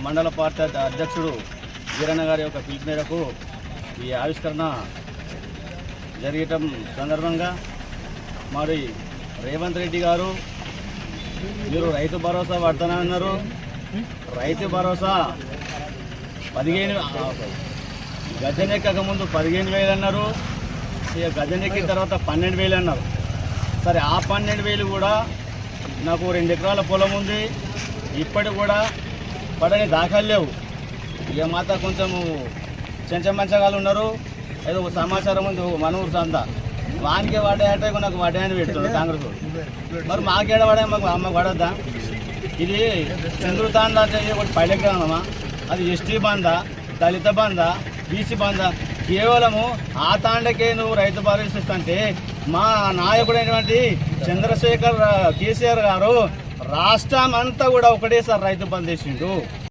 మండల పార్టీ అధ్యక్షుడు వీరన్న గారి యొక్క పిలుపు మేరకు ఈ ఆవిష్కరణ జరగటం సందర్భంగా మరి రేవంత్ రెడ్డి గారు మీరు రైతు భరోసా పడతానన్నారు. రైతు భరోసా 15 గజనెక్కక ముందు 15,000 అన్నారు. ఇక గజనెక్కిన తర్వాత 12,000 అన్నారు. సరే ఆ 12,000 కూడా నాకు 2 ఎకరాల పొలం ఉంది, ఇప్పటికి కూడా పడని దాఖలు లేవు. ఇక మాత కొంచెము చెంచమంచగాలు ఉన్నారు, ఏదో సమాచారం ఉంది మనూరు సంతా వానికే పడ్డాయంటే నాకు పడ్డాయని పెడుతుంది కాంగ్రెస్. మరి మాకేడ పడా మాకు అమ్మకు పడద్దా? ఇది చంద్రుతాండ అంటే ఒకటి పైలట్ గ్రామమా? అది ఎస్టీ బందా, దళిత బందా, బీసీ బందా? కేవలము ఆ తాండకే నువ్వు రైతు భరోసా ఇస్తుంటే మా నాయకుడైనటువంటి చంద్రశేఖర్ కేసీఆర్ గారు రాష్ట్రం అంతా కూడా ఒకటేసారి రైతు బంద్ చేసిండు.